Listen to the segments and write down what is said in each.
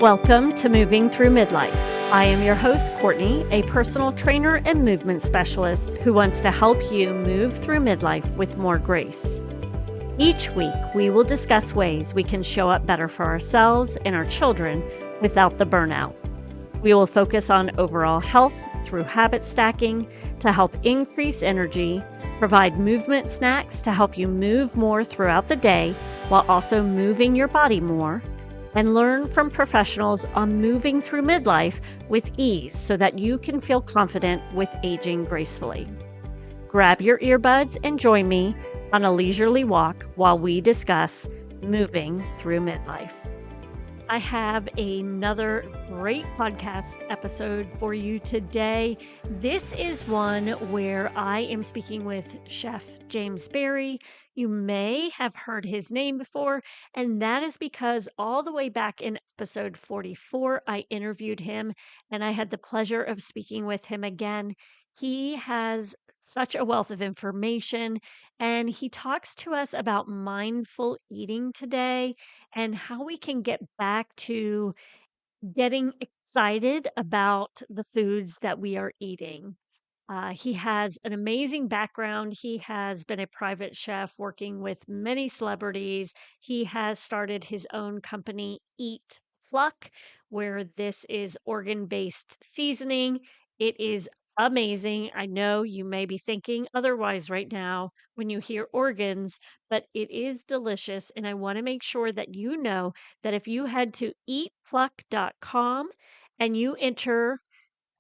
Welcome to Moving Through Midlife. I am your host, Courtney, a personal trainer and movement specialist who wants to help you move through midlife with more grace. Each week, we will discuss ways we can show up better for ourselves and our children without the burnout. We will focus on overall health through habit stacking to help increase energy, provide movement snacks to help you move more throughout the day while also moving your body more, and learn from professionals on moving through midlife with ease so that you can feel confident with aging gracefully. Grab your earbuds and join me on a leisurely walk while we discuss moving through midlife. I have another great podcast episode for you today. This is one where I am speaking with Chef James Berry. You may have heard his name before, and that is because all the way back in episode 44, I interviewed him and I had the pleasure of speaking with him again. He has such a wealth of information, and he talks to us about mindful eating today and how we can get back to getting excited about the foods that we are eating. He has an amazing background. He has been a private chef working with many celebrities. He has started his own company, Eat Pluck, where this is organ-based seasoning. It is amazing. I know you may be thinking otherwise right now when you hear organs, but it is delicious. And I want to make sure that you know that if you head to eatpluck.com and you enter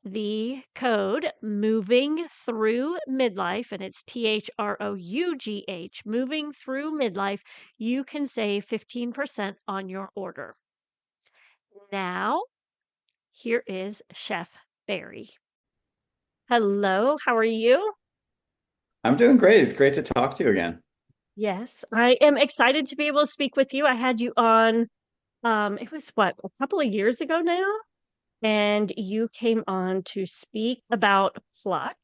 the code moving through midlife, and it's THROUGH, moving through midlife, you can save 15% on your order. Now, here is Chef Berry. Hello, how are you? I'm doing great. It's great to talk to you again. Yes, I am excited to be able to speak with you. I had you on, it was what, a couple of years ago now? And you came on to speak about pluck.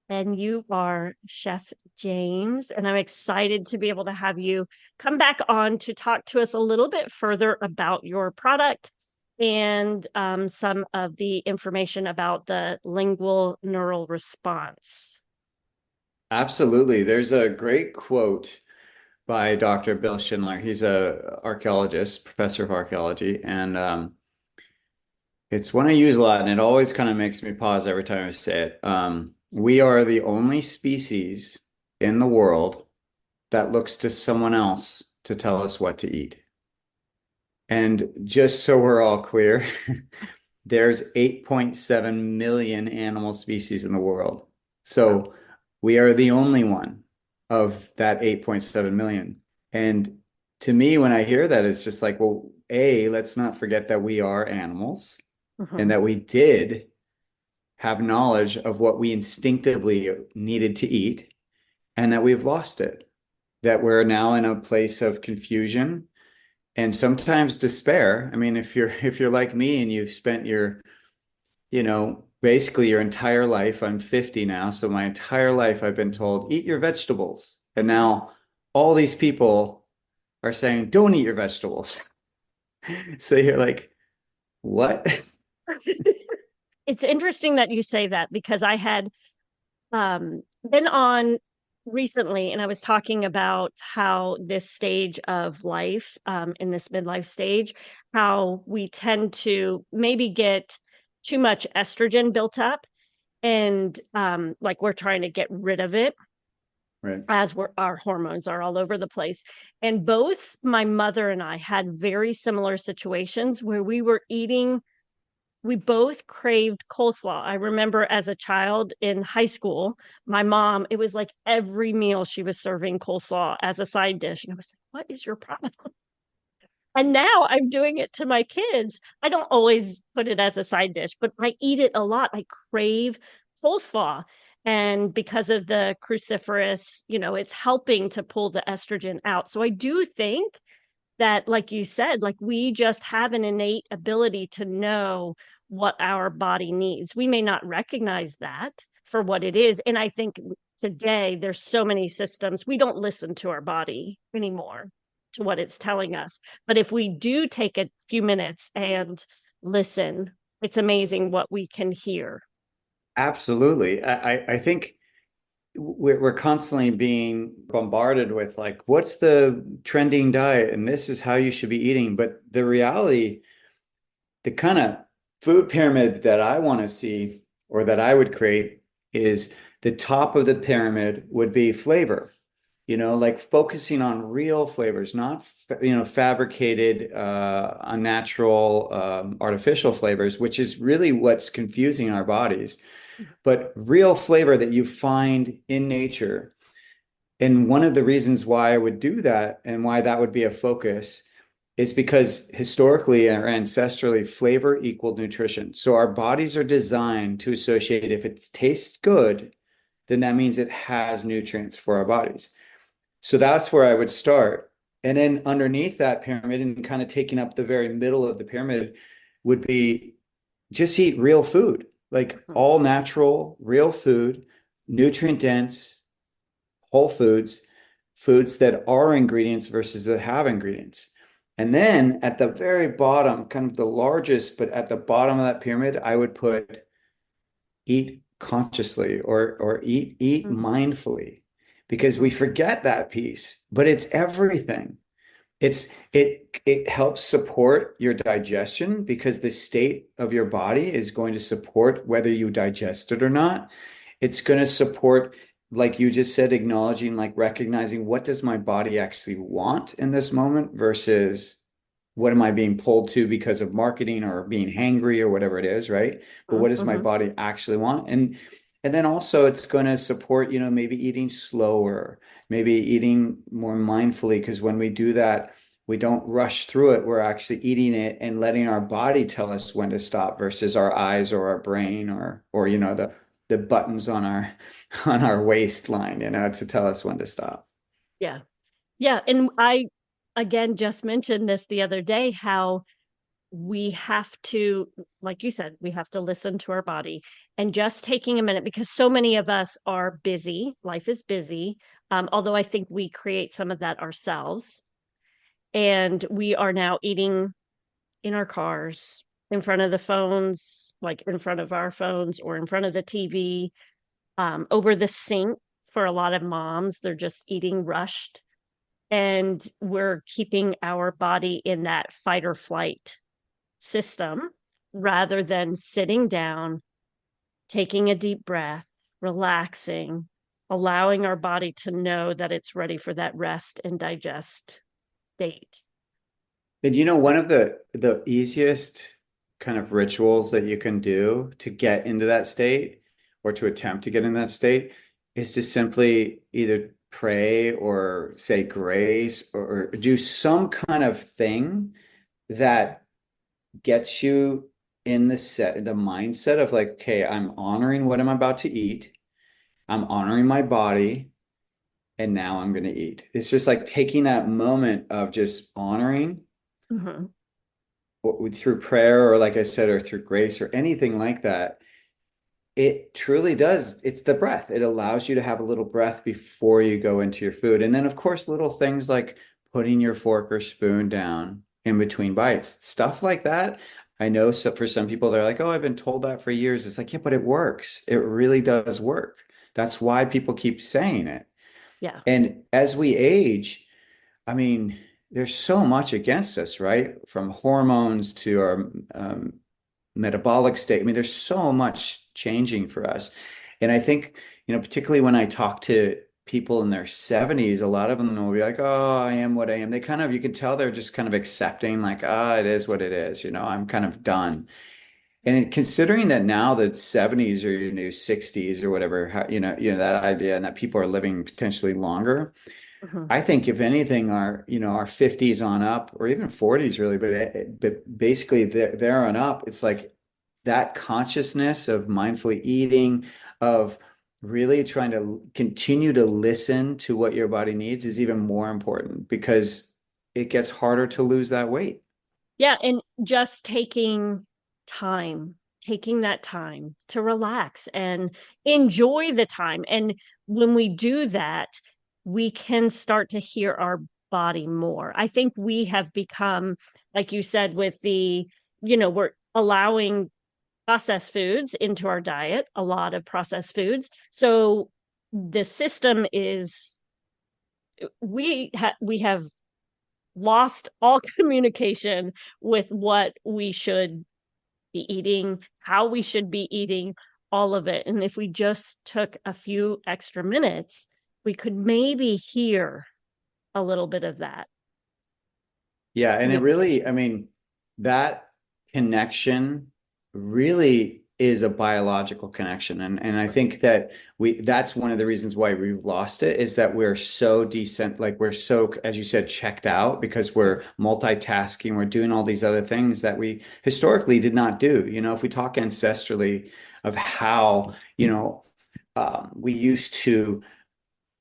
And you are Chef James, and I'm excited to be able to have you come back on to talk to us a little bit further about your product and some of the information about the lingual neural response. Absolutely. There's a great quote by Dr. Bill Schindler. He's a archaeologist, professor of archaeology, and it's one I use a lot, and it always kind of makes me pause every time I say it. We are the only species in the world that looks to someone else to tell us what to eat. And just so we're all clear, there's 8.7 million animal species in the world. So we are the only one of that 8.7 million. And to me, when I hear that, it's just like, well, A, let's not forget that we are animals and Mhm. that we did have knowledge of what we instinctively needed to eat and that we've lost it, that we're now in a place of confusion and sometimes despair. I mean, if you're like me and you've spent basically your entire life, I'm 50 now, so my entire life I've been told, eat your vegetables. And now all these people are saying, don't eat your vegetables. So you're like, what? It's interesting that you say that because I had been on recently and I was talking about how this stage of life, in this midlife stage, how we tend to maybe get too much estrogen built up and like we're trying to get rid of it Right. as our hormones are all over the place. And both my mother and I had very similar situations where we both craved coleslaw. I remember as a child in high school, my mom, it was like every meal she was serving coleslaw as a side dish. And I was like, what is your problem? And now I'm doing it to my kids. I don't always put it as a side dish, but I eat it a lot. I crave coleslaw. And because of the cruciferous, it's helping to pull the estrogen out. So I do think that, like you said, like we just have an innate ability to know what our body needs. We may not recognize that for what it is. And I think today there's so many systems, we don't listen to our body anymore to what it's telling us. But if we do take a few minutes and listen. It's amazing what we can hear. Absolutely. I think we're constantly being bombarded with like, what's the trending diet? And this is how you should be eating. But the reality, the kind of food pyramid that I want to see or that I would create is the top of the pyramid would be flavor, like focusing on real flavors, not, fabricated, unnatural, artificial flavors, which is really what's confusing our bodies, but real flavor that you find in nature. And one of the reasons why I would do that and why that would be a focus is because historically or ancestrally, flavor equaled nutrition. So our bodies are designed to associate if it tastes good, then that means it has nutrients for our bodies. So that's where I would start. And then underneath that pyramid and kind of taking up the very middle of the pyramid would be just eat real food, like Mhm. all natural, real food, nutrient dense, whole foods, foods that are ingredients versus that have ingredients. And then at the very bottom, kind of the largest, but at the bottom of that pyramid, I would put eat consciously or eat Mhm. mindfully because we Mhm. forget that piece, but it's everything. It helps support your digestion because the state of your body is going to support whether you digest it or not. It's going to support, like you just said, acknowledging, like recognizing what does my body actually want in this moment versus what am I being pulled to because of marketing or being hangry or whatever it is, right? But what does my Mhm. body actually want? And then also it's going to support, maybe eating slower, maybe eating more mindfully, because when we do that, we don't rush through it. We're actually eating it and letting our body tell us when to stop versus our eyes or our brain or the buttons on our on our waistline, to tell us when to stop. Yeah. Yeah. And I, again, just mentioned this the other day how we have to, like you said, we have to listen to our body and just taking a minute because so many of us are busy. Life is busy. Although I think we create some of that ourselves. And we are now eating in our cars, in front of the phones, like in front of our phones or in front of the TV, over the sink. For a lot of moms, they're just eating rushed. And we're keeping our body in that fight or flight system rather than sitting down, taking a deep breath, relaxing, allowing our body to know that it's ready for that rest and digest state. And So, one of the easiest kind of rituals that you can do to get into that state or to attempt to get in that state is to simply either pray or say grace or do some kind of thing that gets you in the mindset of like, okay, I'm honoring what I'm about to eat. I'm honoring my body, and now I'm going to eat. It's just like taking that moment of just honoring mhm. through prayer or like I said, or through grace or anything like that. It truly does. It's the breath. It allows you to have a little breath before you go into your food. And then, of course, little things like putting your fork or spoon down in between bites, stuff like that. I know so for some people, they're like, oh, I've been told that for years. It's like, yeah, but it works. It really does work. That's why people keep saying it. Yeah. And as we age, I mean, there's so much against us, right? From hormones to our metabolic state. I mean, there's so much changing for us. And I think, particularly when I talk to people in their 70s, a lot of them will be like, oh, I am what I am. They kind of, you can tell they're just kind of accepting, like, ah, it is what it is. I'm kind of done. And considering that now the 70s are your new 60s or whatever, that idea and that people are living potentially longer. Mhm. I think if anything, our 50s on up, or even 40s really, but basically they're on up. It's like that consciousness of mindfully eating, of really trying to continue to listen to what your body needs is even more important because it gets harder to lose that weight. Yeah, and just time, taking that time to relax and enjoy the time. And when we do that, we can start to hear our body more. I think we have become, like you said, with the, we're allowing processed foods into our diet, a lot of processed foods. So the system is, we have lost all communication with what we should be eating, how we should be eating, all of it. And if we just took a few extra minutes, we could maybe hear a little bit of that Yeah, and it really, communication. I mean, that connection really is a biological connection. And I think that that's one of the reasons why we've lost it is that we're so like we're so, as you said, checked out because we're multitasking, we're doing all these other things that we historically did not do. You know, if we talk ancestrally of how, we used to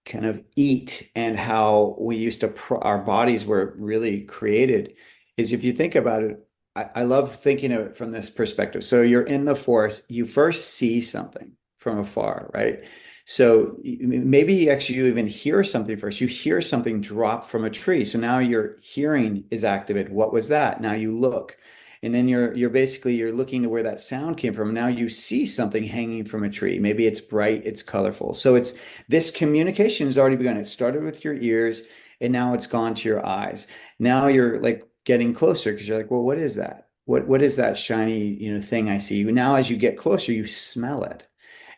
kind of eat and how we used to our bodies were really created is if you think about it, I love thinking of it from this perspective. So you're in the forest, you first see something from afar, right? So maybe actually you even hear something first. You hear something drop from a tree. So now your hearing is activated. What was that? Now you look. And then you're basically you're looking to where that sound came from. Now you see something hanging from a tree. Maybe it's bright, it's colorful. So it's this communication has already begun. It started with your ears and now it's gone to your eyes. Now you're like getting closer because you're like, well, what is that? What is that shiny, thing I see? Now as you get closer, you smell it.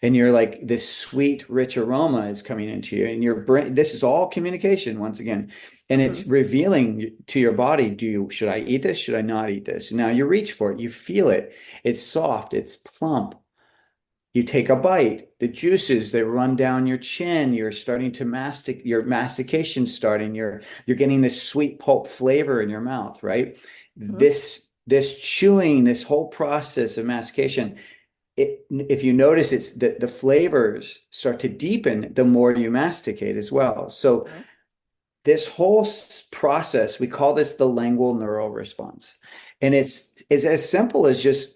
And you're like, this sweet, rich aroma is coming into you. And your brain, this is all communication once again. And it's Mhm. revealing to your body, should I eat this? Should I not eat this? Now you reach for it, you feel it. It's soft, it's plump. You take a bite, the juices, they run down your chin. You're starting to your mastication starting. You're getting this sweet pulp flavor in your mouth, right? Mhm. This chewing, this whole process of mastication, if you notice, it's that the flavors start to deepen the more you masticate as well. So Okay. this whole process, we call this the lingual neural response. And it's as simple as just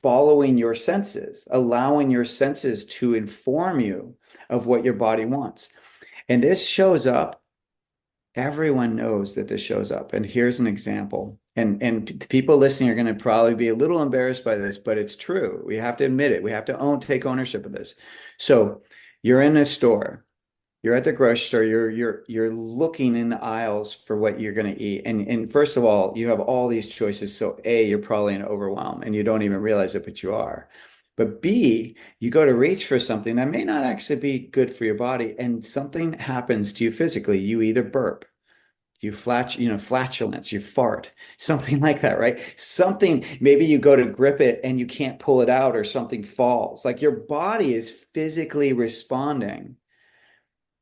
following your senses, allowing your senses to inform you of what your body wants. And this shows up. Everyone knows that this shows up. And here's an example. And people listening are going to probably be a little embarrassed by this, but it's true. We have to admit it. We have to take ownership of this. So you're in a store, you're at the grocery store, you're looking in the aisles for what you're going to eat. And first of all, you have all these choices. So A, you're probably in overwhelm and you don't even realize it, but you are. But B, you go to reach for something that may not actually be good for your body, and something happens to you physically. You either burp, flatulence, you fart, something like that, right? Something, maybe you go to grip it and you can't pull it out, or something falls. Like your body is physically responding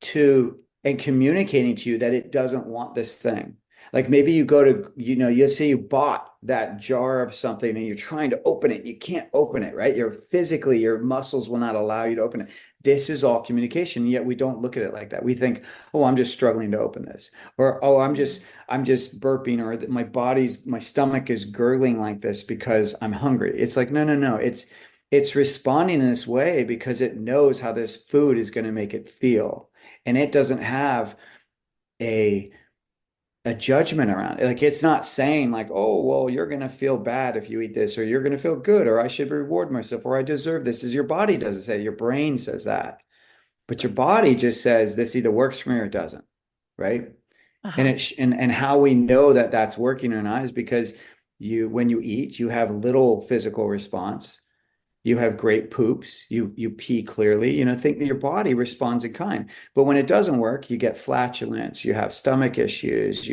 to and communicating to you that it doesn't want this thing. Like maybe you go to, you say you bought that jar of something and you're trying to open it. You can't open it, right? You're physically, your muscles will not allow you to open it. This is all communication. Yet we don't look at it like that. We think, oh, I'm just struggling to open this. Or, oh, I'm just burping, or that my stomach is gurgling like this because I'm hungry. It's like, no, no, no. It's responding in this way because it knows how this food is going to make it feel, and it doesn't have a judgment around it. Like it's not saying like, oh, well, you're going to feel bad if you eat this, or you're going to feel good, or I should reward myself, or I deserve this. Is your body doesn't say, your brain says that. But your body just says this either works for me or it doesn't, right? And Uh-huh. and how we know that that's working or not is because when you eat, you have little physical response. You have great poops, you pee clearly, think that your body responds in kind. But when it doesn't work, you get flatulence, you have stomach issues,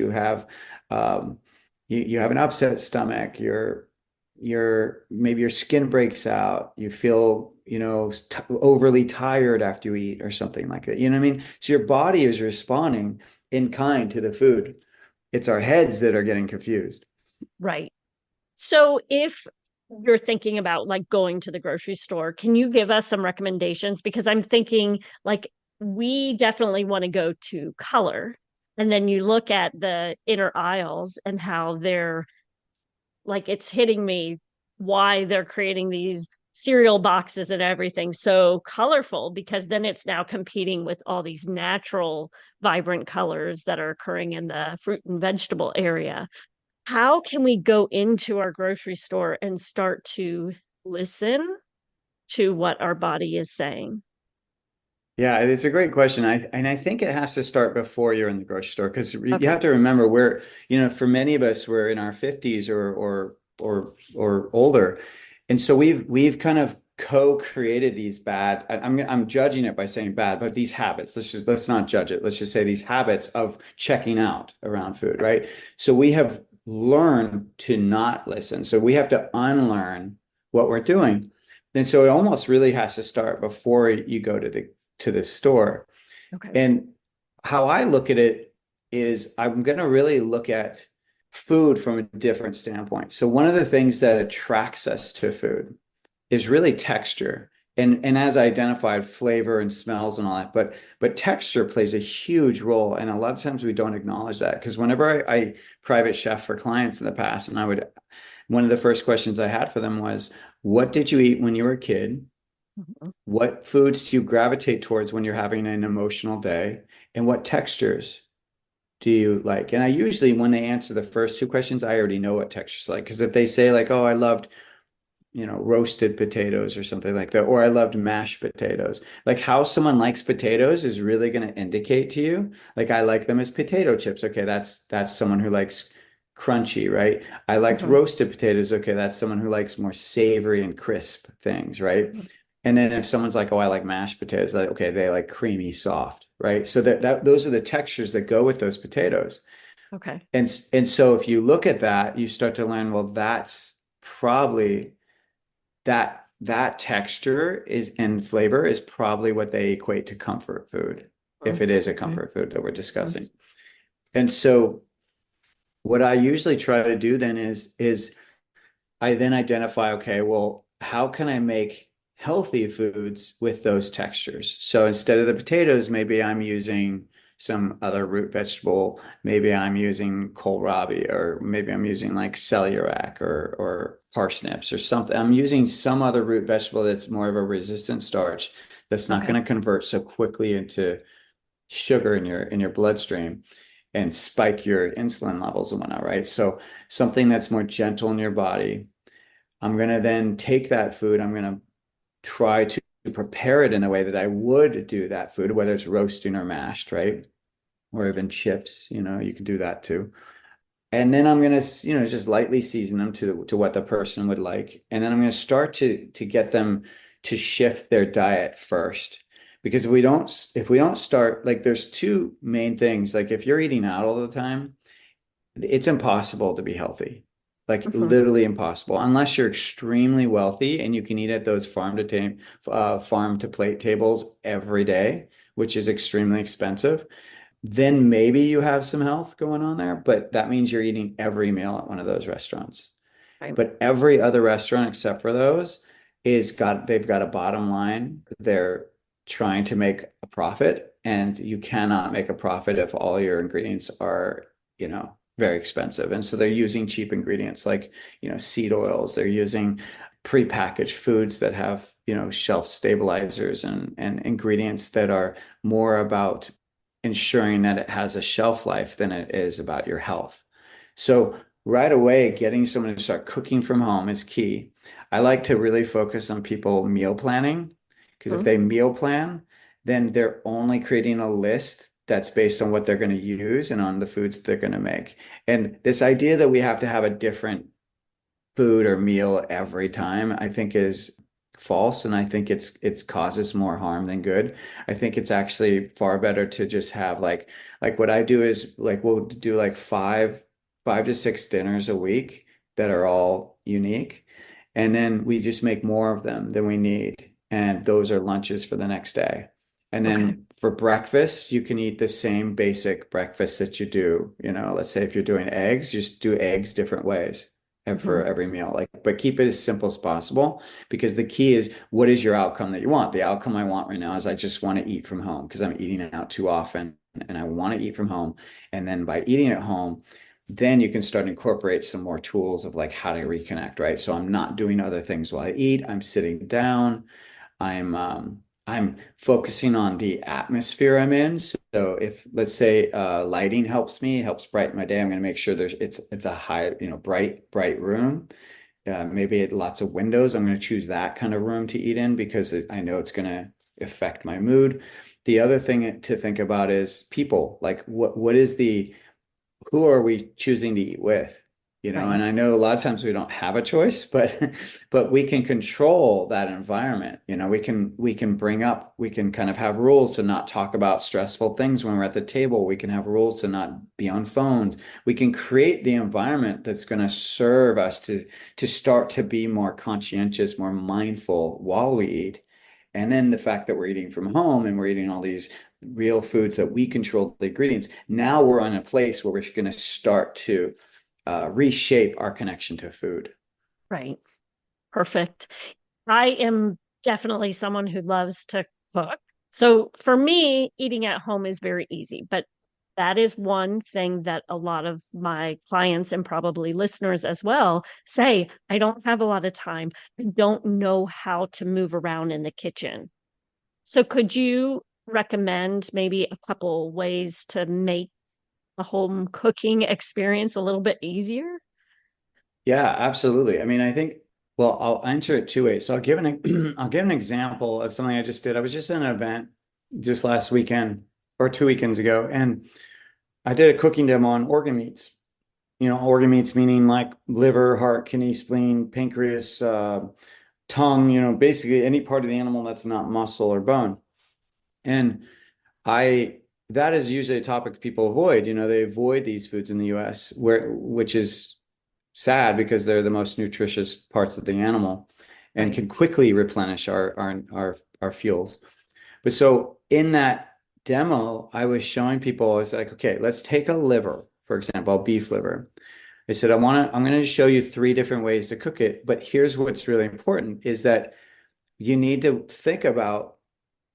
um, you have an upset stomach, maybe your skin breaks out, you feel, overly tired after you eat or something like that. You know what I mean? So your body is responding in kind to the food. It's our heads that are getting confused. Right. So if you're thinking about like going to the grocery store, can you give us some recommendations? Because I'm thinking like we definitely want to go to color. And then you look at the inner aisles and how they're like, it's hitting me why they're creating these cereal boxes and everything so colorful, because then it's now competing with all these natural vibrant colors that are occurring in the fruit and vegetable area. how can we go into our grocery store and start to listen to what our body is saying? Yeah, it's a great question. I think it has to start before you're in the grocery store because you Okay. have to remember for many of us, we're in our 50s or older. And so we've kind of co-created these bad, I'm judging it by saying bad, but these habits, let's not judge it. Let's just say these habits of checking out around food, right? So we have learned to not listen. So we have to unlearn what we're doing. And so it almost really has to start before you go to the store. Okay. And how I look at it is I'm going to really look at food from a different standpoint. So one of the things that attracts us to food is really texture. And as I identified, flavor and smells and all that, but texture plays a huge role. And a lot of times we don't acknowledge that because whenever I private chef for clients in the past, and one of the first questions I had for them was, what did you eat when you were a kid? Mhm. What foods do you gravitate towards when you're having an emotional day? And what textures do you like? And I usually, when they answer the first two questions, I already know what textures like. Because if they say like, oh, I loved, roasted potatoes or something like that, or I loved mashed potatoes, like how someone likes potatoes is really going to indicate to you, like I like them as potato chips. Okay, that's someone who likes crunchy, right? I liked Mhm. roasted potatoes. Okay, that's someone who likes more savory and crisp things, right? And then if someone's like, oh, I like mashed potatoes, like, okay, they like creamy, soft, right? So that those are the textures that go with those potatoes. Okay. And so if you look at that, you start to learn, well, that's probably that texture is and flavor is probably what they equate to comfort food, if Mhm. it is a Okay. comfort food that we're Mhm. discussing. And so what I usually try to do then is I then identify, okay, well, how can I make healthy foods with those textures? So instead of the potatoes, maybe I'm using some other root vegetable. Maybe I'm using kohlrabi, or maybe I'm using like celeriac or parsnips or something. I'm using some other root vegetable that's more of a resistant starch that's not Okay. going to convert so quickly into sugar in your bloodstream and spike your insulin levels and whatnot, right? So something that's more gentle in your body. I'm going to then take that food, I'm going to try to prepare it in the way that I would do that food, whether it's roasting or mashed, right? Or even chips, you can do that too. And then I'm going to, just lightly season them to what the person would like. And then I'm going to start to get them to shift their diet first. Because if we don't start, like there's two main things. Like if you're eating out all the time, it's impossible to be healthy. Like Mhm. literally impossible, unless you're extremely wealthy and you can eat at those farm to plate tables every day, which is extremely expensive. Then maybe you have some health going on there, but that means you're eating every meal at one of those restaurants. Right. But every other restaurant except for those they've got a bottom line. They're trying to make a profit, and you cannot make a profit if all your ingredients are, very expensive. And so they're using cheap ingredients like, seed oils. They're using prepackaged foods that have, shelf stabilizers and ingredients that are more about ensuring that it has a shelf life than it is about your health. So right away, getting someone to start cooking from home is key. I like to really focus on people meal planning because if Mhm. they meal plan, then they're only creating a list that's based on what they're going to use and on the foods they're going to make. And this idea that we have to have a different food or meal every time, I think is false. And I think it's causes more harm than good. I think it's actually far better to just have like what I do is like we'll do like five to six dinners a week that are all unique. And then we just make more of them than we need. And those are lunches for the next day. And Okay. then for breakfast, you can eat the same basic breakfast that you do. Let's say if you're doing eggs, just do eggs different ways and Mhm. for every meal. Like, but keep it as simple as possible because the key is what is your outcome that you want? The outcome I want right now is I just want to eat from home because I'm eating out too often and I want to eat from home. And then by eating at home, then you can start to incorporate some more tools of like how to reconnect, right? So I'm not doing other things while I eat. I'm sitting down. I'm I'm focusing on the atmosphere I'm in. So if let's say lighting helps me, helps brighten my day, I'm going to make sure it's a high, bright room. Maybe lots of windows. I'm going to choose that kind of room to eat in because I know it's going to affect my mood. The other thing to think about is people. Like what is the who are we choosing to eat with? Right. And I know a lot of times we don't have a choice, but but we can control that environment. We can kind of have rules to not talk about stressful things when we're at the table. We can have rules to not be on phones. We can create the environment that's going to serve us to start to be more conscientious, more mindful while we eat. And then the fact that we're eating from home and we're eating all these real foods that we control the ingredients. Now we're in a place where we're going to start to reshape our connection to food. Right. Perfect. I am definitely someone who loves to cook. So for me, eating at home is very easy, but that is one thing that a lot of my clients and probably listeners as well say, I don't have a lot of time. I don't know how to move around in the kitchen. So could you recommend maybe a couple ways to make the home cooking experience a little bit easier? Yeah, absolutely. I mean, I think, well, I'll answer it two ways. So I'll give I'll give an example of something I just did. I was just in an event just last weekend or 2 weekends ago, and I did a cooking demo on organ meats. Organ meats meaning like liver, heart, kidney, spleen, pancreas, tongue, basically any part of the animal that's not muscle or bone. And I that is usually a topic people avoid. They avoid these foods in the US, which is sad because they're the most nutritious parts of the animal and Right. can quickly replenish our fuels. But so in that demo, I was showing people, I was like, okay, let's take a liver, for example, beef liver. I said, I'm going to show you three different ways to cook it, but here's what's really important is that you need to think about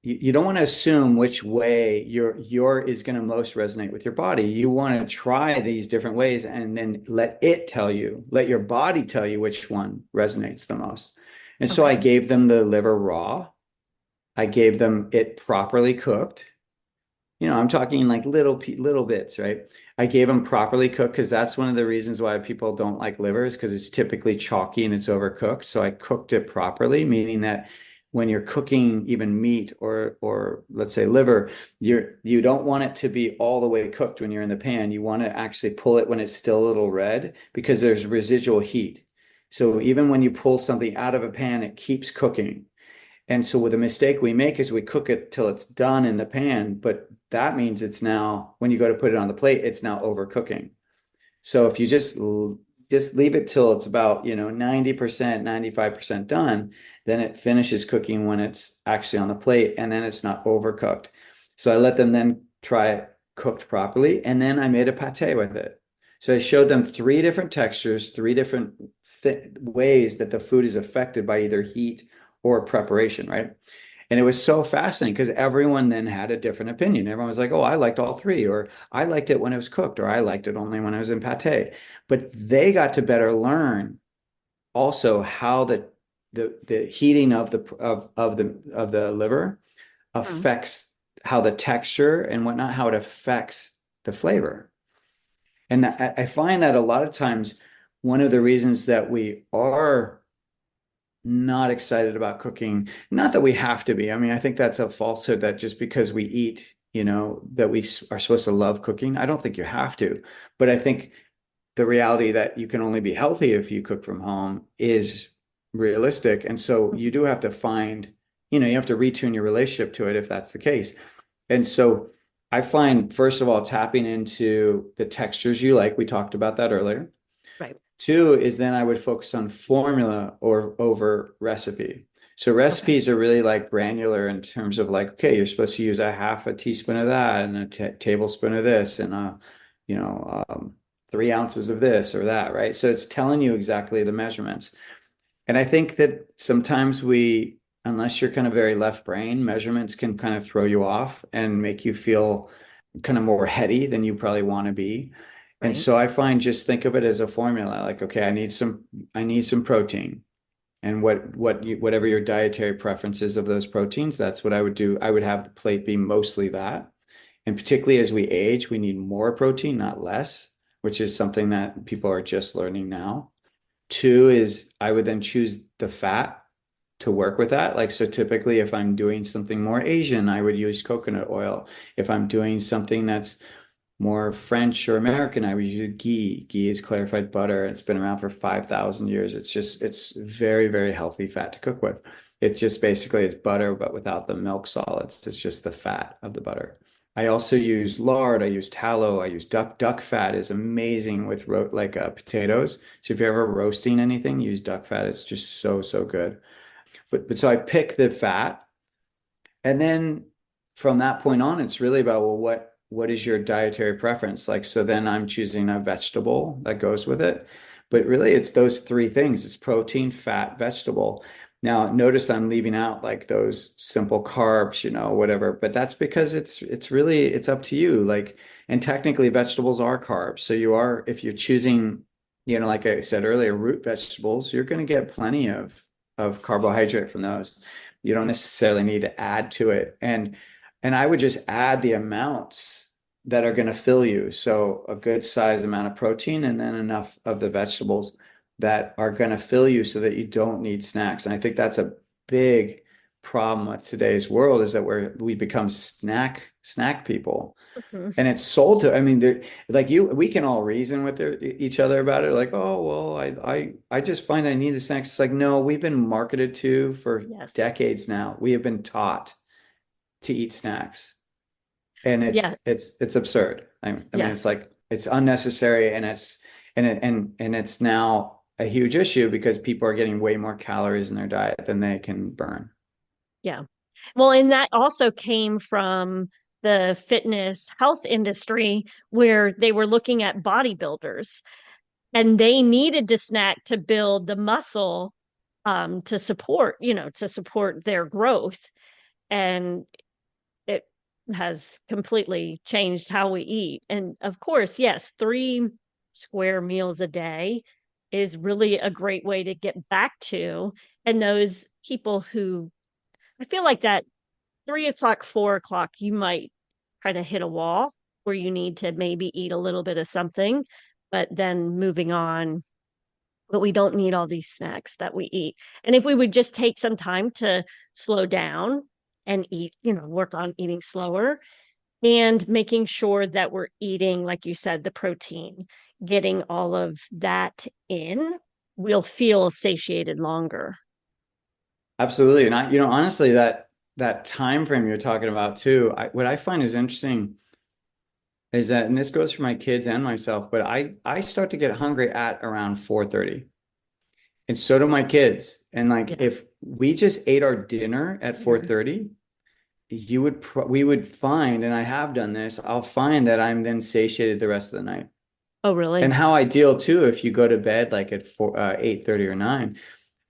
you don't want to assume which way your is going to most resonate with your body. You want to try these different ways and then let your body tell you which one resonates the most. And so I Okay. gave them the liver raw. I gave them it properly cooked. I'm talking like little bits, right? I gave them properly cooked because that's one of the reasons why people don't like livers because it's typically chalky and it's overcooked. So I cooked it properly, meaning that when you're cooking even meat or let's say liver, you don't want it to be all the way cooked when you're in the pan. You want to actually pull it when it's still a little red because there's residual heat. So even when you pull something out of a pan, it keeps cooking. And so with a mistake we make is we cook it till it's done in the pan, but that means it's now, when you go to put it on the plate, it's now overcooking. So if you just leave it till it's about, 90%, 95% done, then it finishes cooking when it's actually on the plate and then it's not overcooked. So I let them then try it cooked properly and then I made a pate with it. So I showed them three different textures, three different ways that the food is affected by either heat or preparation, right? And it was so fascinating because everyone then had a different opinion. Everyone was like, oh, I liked all three, or I liked it when it was cooked, or I liked it only when I was in pate. But they got to better learn also how the heating of the liver Hmm. affects how the texture and whatnot, how it affects the flavor. And I find that a lot of times one of the reasons that we are not excited about cooking. Not that we have to be. I mean, I think that's a falsehood that just because we eat, that we are supposed to love cooking. I don't think you have to. But I think the reality that you can only be healthy if you cook from home is realistic. And so you do have to find, you have to retune your relationship to it if that's the case. And so I find, first of all, tapping into the textures you like. We talked about that earlier. Right. Two is then I would focus on formula or over recipe. So Okay. recipes are really like granular in terms of like, okay, you're supposed to use a half a teaspoon of that and a tablespoon of this and you know, um, 3 ounces of this or that, right? So it's telling you exactly the measurements. And I think that sometimes unless you're kind of very left brain, measurements can kind of throw you off and make you feel kind of more heady than you probably want to be. And Right. so I find just think of it as a formula. Like, okay, I need some protein. And whatever your dietary preferences of those proteins, that's what I would do. I would have the plate be mostly that. And particularly as we age, we need more protein, not less, which is something that people are just learning now. Two is I would then choose the fat to work with that. Like, so typically, if I'm doing something more Asian, I would use coconut oil. If I'm doing something that's more French or American, I would use ghee. Ghee is clarified butter. It's been around for 5,000 years. It's very, very healthy fat to cook with. It just basically is butter, but without the milk solids. It's just the fat of the butter. I also use lard. I use tallow. I use duck fat is amazing with potatoes. So if you're ever roasting anything, use duck fat. It's just so, so good. But so I pick the fat, and then from that point on, it's really about, well, what is your dietary preference? Like, so then I'm choosing a vegetable that goes with it. But really, it's those three things. It's protein, fat, vegetable. Now, notice I'm leaving out like those simple carbs, whatever. But that's because it's up to you. Like, and technically vegetables are carbs. So if you're choosing, like I said earlier, root vegetables, you're going to get plenty of carbohydrate from those. You don't necessarily need to add to it. And I would just add the amounts that are going to fill you. So a good size amount of protein and then enough of the vegetables that are going to fill you so that you don't need snacks. And I think that's a big problem with today's world, is that we become snack people. Mhm. And it's sold to, I mean, we can all reason with each other about it. Like, oh, well, I just find I need the snacks. It's like, no, we've been marketed to for Yes. decades now. We have been taught to eat snacks, and Yeah. it's absurd. I mean, Yeah. it's like it's unnecessary, and it's now a huge issue because people are getting way more calories in their diet than they can burn. Yeah. Well, and that also came from the fitness health industry where they were looking at bodybuilders and they needed to snack to build the muscle to support their growth. And it has completely changed how we eat. And of course, yes, 3 square meals a day is really a great way to get back to. And those people who I feel like that 3 o'clock, 4 o'clock, you might kind of hit a wall where you need to maybe eat a little bit of something, but then moving on. But we don't need all these snacks that we eat. And if we would just take some time to slow down and eat, work on eating slower and making sure that we're eating, like you said, the protein, getting all of that in, we'll feel satiated longer. Absolutely. And honestly, that time frame you're talking about too, what I find is interesting is that, and this goes for my kids and myself, but I start to get hungry at around 4:30. And so do my kids. And like Yeah. if we just ate our dinner at Mhm. 4:30, we would find, and I have done this, I'll find that I'm then satiated the rest of the night. Oh, really? And how ideal too, if you go to bed like at 8:30 or 9,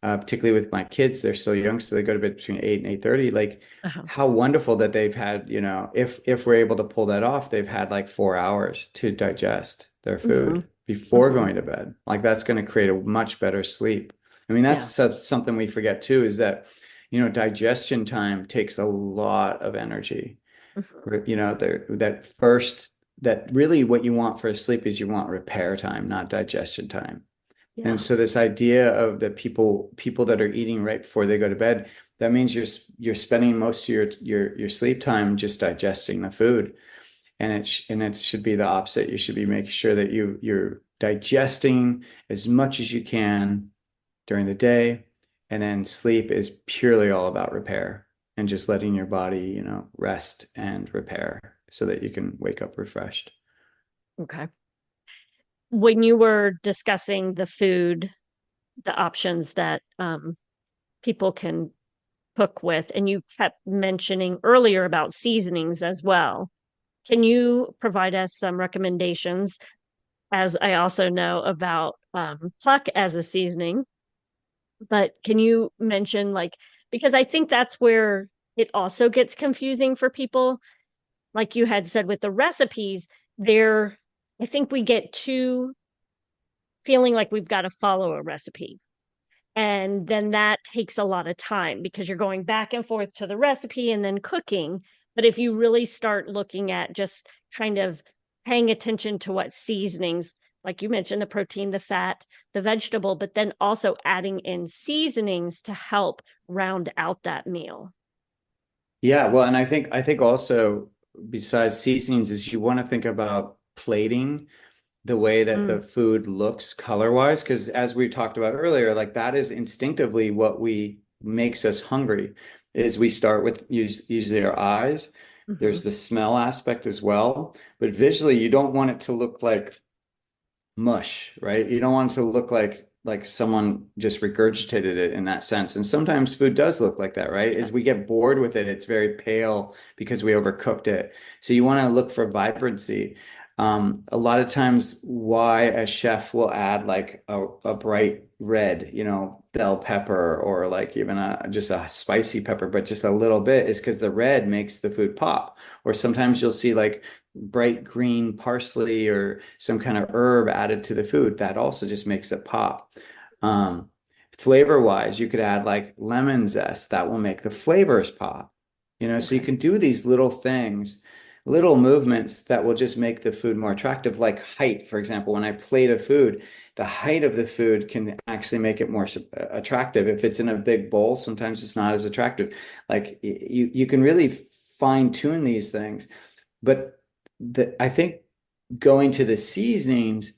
particularly with my kids, they're still young, so they go to bed between 8 and 8:30. Like, Uh-huh. how wonderful that they've had, if we're able to pull that off, they've had like 4 hours to digest their Hmm. food before Hmm. going to bed. Like, that's going to create a much better sleep. I mean, that's Yeah. something we forget too, is that, digestion time takes a lot of energy. Hmm. That really what you want for sleep is you want repair time, not digestion time. And Yeah. so this idea of the people that are eating right before they go to bed, that means you're spending most of your sleep time just digesting the food. And it should be the opposite. You should be making sure that you're digesting as much as you can during the day, and then sleep is purely all about repair and just letting your body, rest and repair so that you can wake up refreshed. Okay. When you were discussing the food, the options that people can cook with, and you kept mentioning earlier about seasonings as well. Can you provide us some recommendations? As I also know about pluck as a seasoning, but can you mention because I think that's where it also gets confusing for people. Like you had said with the recipes, there, I think we get too feeling like we've got to follow a recipe. And then that takes a lot of time because you're going back and forth to the recipe and then cooking. But if you really start looking at just kind of paying attention to what seasonings, like you mentioned, the protein, the fat, the vegetable, but then also adding in seasonings to help round out that meal. Yeah, well, and I think also besides seasonings is you want to think about plating the way that the Mm, food looks color wise, because as we talked about earlier, like that is instinctively what we makes us hungry, is we start with usually our eyes. mhm. There's the smell aspect as well, but visually you don't want it to look like mush, right? You don't want it to look like someone just regurgitated it in that sense. And sometimes food does look like that, right? Yeah. As we get bored with it, it's very pale because we overcooked it. So you want to look for vibrancy. A lot of times, why a chef will add like a bright red, bell pepper, or like even just a spicy pepper, but just a little bit, is because the red makes the food pop. Or sometimes you'll see like bright green parsley or some kind of herb added to the food. That also just makes it pop. Um, Flavor wise, you could add like lemon zest that will make the flavors pop. So you Okay. can do these little things, little movements that will just make the food more attractive, like height, for example. When I plate a food, the height of the food can actually make it more attractive. If it's in a big bowl, sometimes it's not as attractive. Like you can really fine tune these things. But I think going to the seasonings,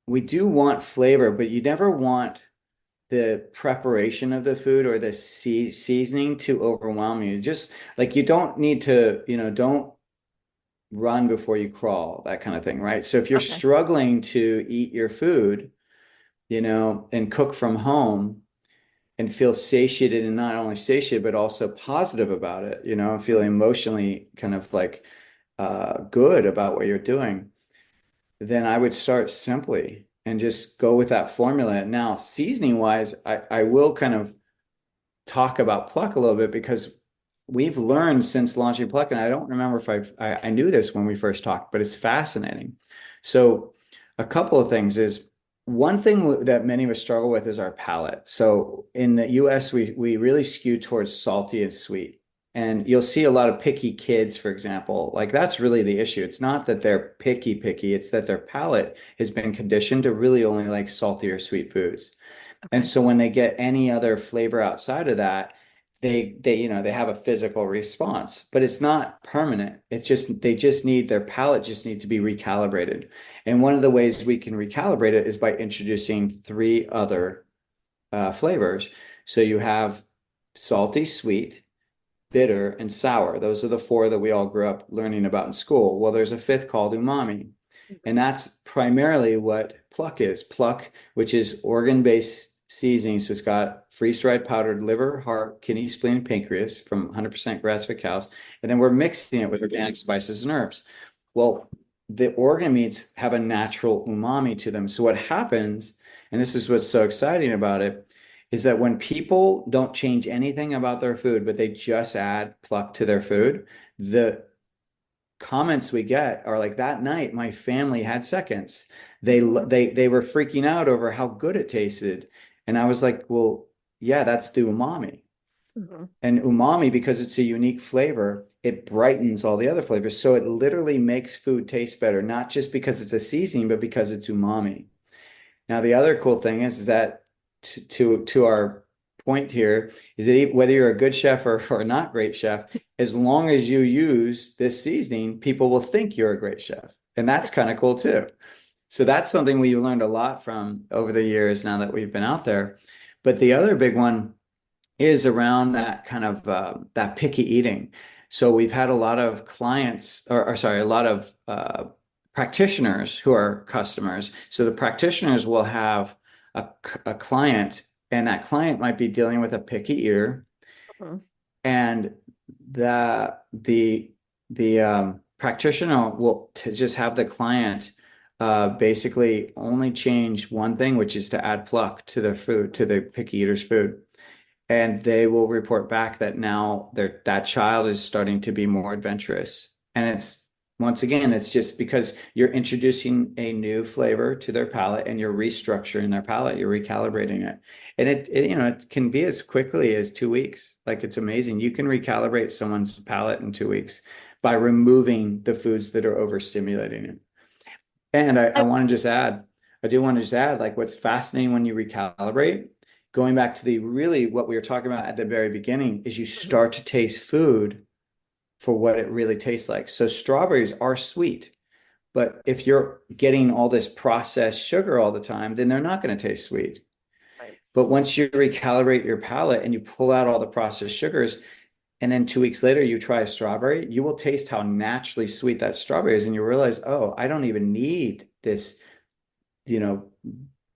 we do want flavor, but you never want the preparation of the food or the seasoning to overwhelm you. Just like you don't need to, don't run before you crawl, that kind of thing, right? So if you're Okay. struggling to eat your food, and cook from home and feel satiated, and not only satiated, but also positive about it, feel emotionally kind of like good about what you're doing, then I would start simply and just go with that formula. Now, seasoning wise, I will kind of talk about Pluck a little bit because we've learned since launching Pluck, and I don't remember if I knew this when we first talked, but it's fascinating. So, a couple of things is one thing that many of us struggle with is our palate. So, in the US, we really skew towards salty and sweet. And you'll see a lot of picky kids, for example. Like that's really the issue. It's not that they're picky, it's that their palate has been conditioned to really only like salty or sweet foods. And Okay. so when they get any other flavor outside of that, they have a physical response, but it's not permanent. It's just they just need their palate just need to be recalibrated. And one of the ways we can recalibrate it is by introducing three other flavors. So you have salty, sweet, bitter, and sour. Those are the four that we all grew up learning about in school. Well, there's a fifth called umami. And Mhm. that's primarily what Pluck is. Pluck, which is organ-based seasoning. So it's got freeze-dried powdered liver, heart, kidney, spleen, and pancreas from 100% grass-fed cows. And then we're mixing it with organic spices and herbs. Well, the organ meats have a natural umami to them. So what happens, and this is what's so exciting about it, is that when people don't change anything about their food, but they just add Pluck to their food, the comments we get are like, that night my family had seconds. They Mhm. they were freaking out over how good it tasted. And I was like, well, yeah, that's the umami. Mhm. And umami, because it's a unique flavor, it brightens all the other flavors. So it literally makes food taste better, not just because it's a seasoning, but because it's umami. Now, the other cool thing is that to our point here is that whether you're a good chef or not great chef, as long as you use this seasoning, people will think you're a great chef. And that's kind of cool too. So that's something we've learned a lot from over the years now that we've been out there. But the other big one is around that kind of that picky eating. So we've had a lot of clients, or sorry, a lot of practitioners who are customers. So the practitioners will have a client, and that client might be dealing with a picky eater, Mhm. and the practitioner will just have the client basically only change one thing, which is to add pluck to their food, to the picky eater's food, and they will report back that now that child is starting to be more adventurous. And it's once again, it's just because you're introducing a new flavor to their palate and you're restructuring their palate, you're recalibrating it. And it can be as quickly as 2 weeks. Like it's amazing. You can recalibrate someone's palate in 2 weeks by removing the foods that are overstimulating it. And I I, want to just add, I do want to just add, like what's fascinating when you recalibrate, going back to the really what we were talking about at the very beginning, is you Mhm. start to taste food for what it really tastes like. So strawberries are sweet, but if you're getting all this processed sugar all the time, then they're not going to taste sweet. Right. But once you recalibrate your palate and you pull out all the processed sugars, and then 2 weeks later you try a strawberry, you will taste how naturally sweet that strawberry is, and you realize, oh, I don't even need this, you know,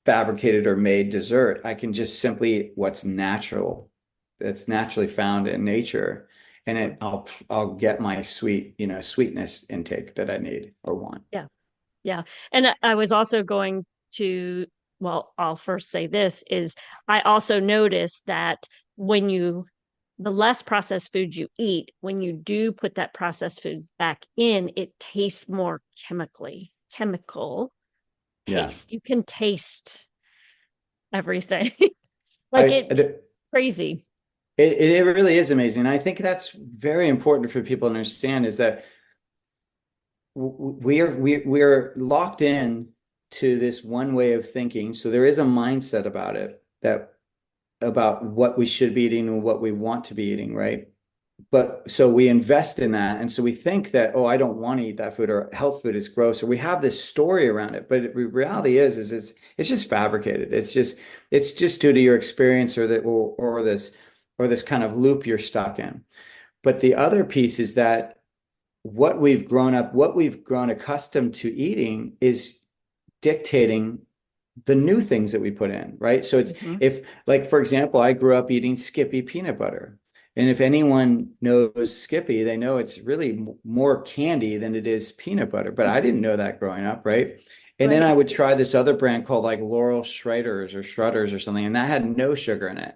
fabricated or made dessert. I can just simply eat what's natural, that's naturally found in nature, and I'll get my sweetness intake that I need or want. Yeah. Yeah. And I was also going to, well, I'll first say this is I also noticed that when the less processed food you eat, when you do put that processed food back in, it tastes more chemical Yeah. taste. You can taste everything. Like I it it, crazy. it really is amazing. I think that's very important for people to understand is that we are locked in to this one way of thinking. So there is a mindset about it, that about what we should be eating and what we want to be eating, right? But so we invest in that. And so we think that, oh, I don't want to eat that food, or health food is gross, or we have this story around it. But the reality is it's just fabricated. It's just due to your experience, or this kind of loop you're stuck in. But the other piece is that what we've grown accustomed to eating is dictating the new things that we put in, right? So it's Mhm. if, like, for example, I grew up eating Skippy peanut butter. And if anyone knows Skippy, they know it's really more candy than it is peanut butter. But I didn't know that growing up, right? And then I Right. would try this other brand called like Laurel Schreiders or Strutters or something, and that had no sugar in it.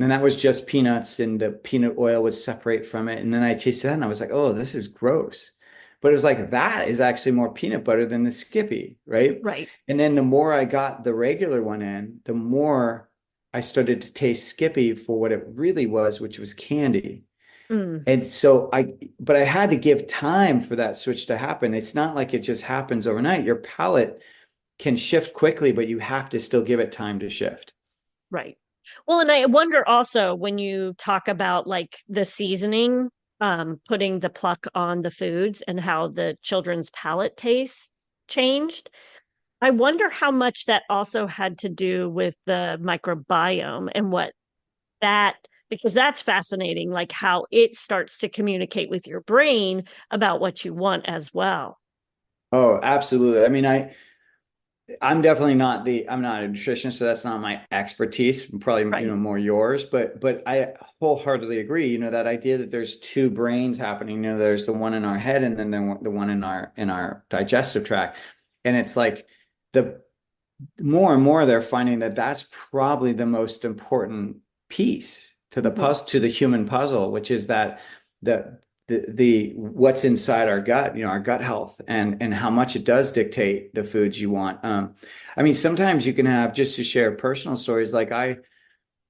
And that was just peanuts, and the peanut oil would separate from it. And then I tasted that and I was like, oh, this is gross. But it was like, that is actually more peanut butter than the Skippy, right? Right. And then the more I got the regular one in, the more I started to taste Skippy for what it really was, which was candy. Mm, And so but I had to give time for that switch to happen. It's not like it just happens overnight. Your palate can shift quickly, but you have to still give it time to shift. right. Well, and I wonder also when you talk about like the seasoning, putting the pluck on the foods and how the children's palate tastes changed. I wonder how much that also had to do with the microbiome and what that, because that's fascinating, like how it starts to communicate with your brain about what you want as well. Oh, absolutely. I mean, I'm not a nutritionist, so that's not my expertise. Probably, Right. more yours, but I wholeheartedly agree. That idea that there's two brains happening. There's the one in our head and then the one in our digestive tract. And it's like the more and more they're finding that that's probably the most important piece to the Mhm. puzzle, to the human puzzle, which is that the the what's inside our gut, our gut health, and how much it does dictate the foods you want. I mean, sometimes you can have, just to share personal stories, like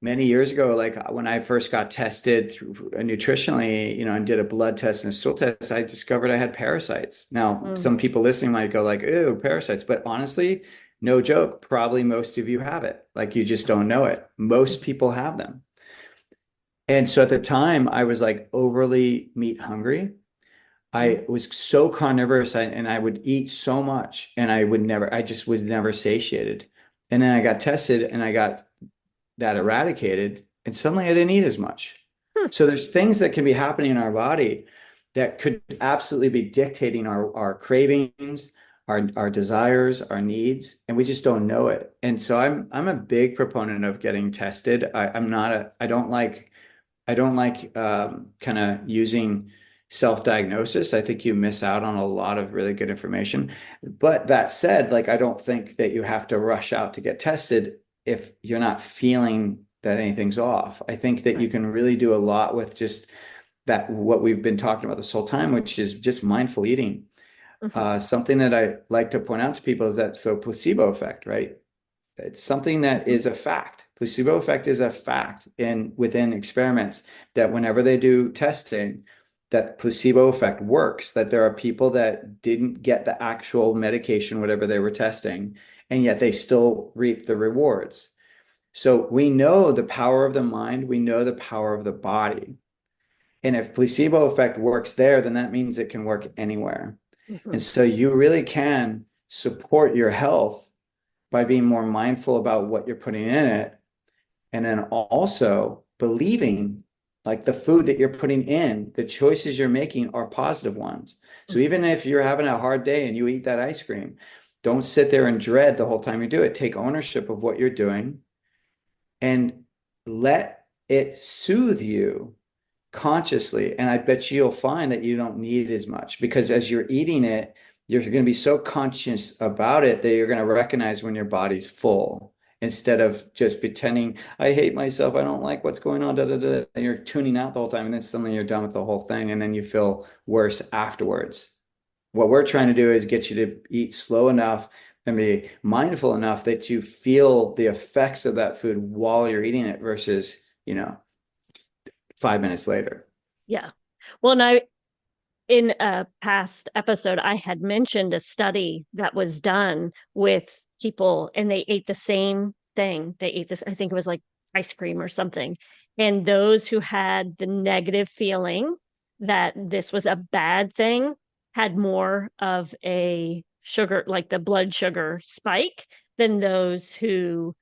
many years ago, like when I first got tested nutritionally, and did a blood test and a stool test, I discovered I had parasites. Now, Mm, some people listening might go like, "Ew, parasites," but honestly, no joke, probably most of you have it. Like you just don't know it. Most mhm. people have them. And so at the time, I was like overly meat hungry. Mm. I was so carnivorous, and I would eat so much, and I just was never satiated. And then I got tested and I got that eradicated, and suddenly I didn't eat as much. Hmm. So there's things that can be happening in our body that could absolutely be dictating our cravings, our desires, our needs, and we just don't know it. And so I'm a big proponent of getting tested. I'm not a I don't like kind of using self-diagnosis. I think you miss out on a lot of really good information. But that said, like I don't think that you have to rush out to get tested if you're not feeling that anything's off. I think that you Right. can really do a lot with just that, what we've been talking about this whole time, which is just mindful eating. Hmm. Something that I like to point out to people is that placebo effect, right? It's something that Hmm. is a fact. Placebo effect is a fact within experiments that whenever they do testing, that placebo effect works, that there are people that didn't get the actual medication, whatever they were testing, and yet they still reap the rewards. So we know the power of the mind, we know the power of the body. And if placebo effect works there, then that means it can work anywhere. Hmm. And so you really can support your health by being more mindful about what you're putting in it. And then also believing like the food that you're putting in, the choices you're making are positive ones. So Hmm. even if you're having a hard day and you eat that ice cream, don't sit there and dread the whole time you do it. Take ownership of what you're doing and let it soothe you consciously. And I bet you'll find that you don't need it as much because as you're eating it, you're going to be so conscious about it that you're going to recognize when your body's full instead of just pretending, I hate myself. I don't like what's going on. Da, da, da. And you're tuning out the whole time. And then suddenly you're done with the whole thing. And then you feel worse afterwards. What we're trying to do is get you to eat slow enough and be mindful enough that you feel the effects of that food while you're eating it versus, 5 minutes later. Yeah. Well, and in a past episode, I had mentioned a study that was done with people and they ate the same thing. They ate this, I think it was like ice cream or something. And those who had the negative feeling that this was a bad thing had more of a sugar, like the blood sugar spike, than those who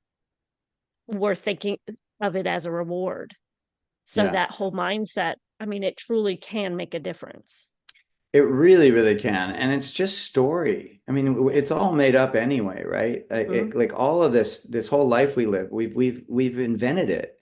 were thinking of it as a reward. So Yeah. that whole mindset, I mean, it truly can make a difference. It really, really can. And it's just story. I mean, it's all made up anyway, right? Mhm. Like all of this whole life we live, we've invented it.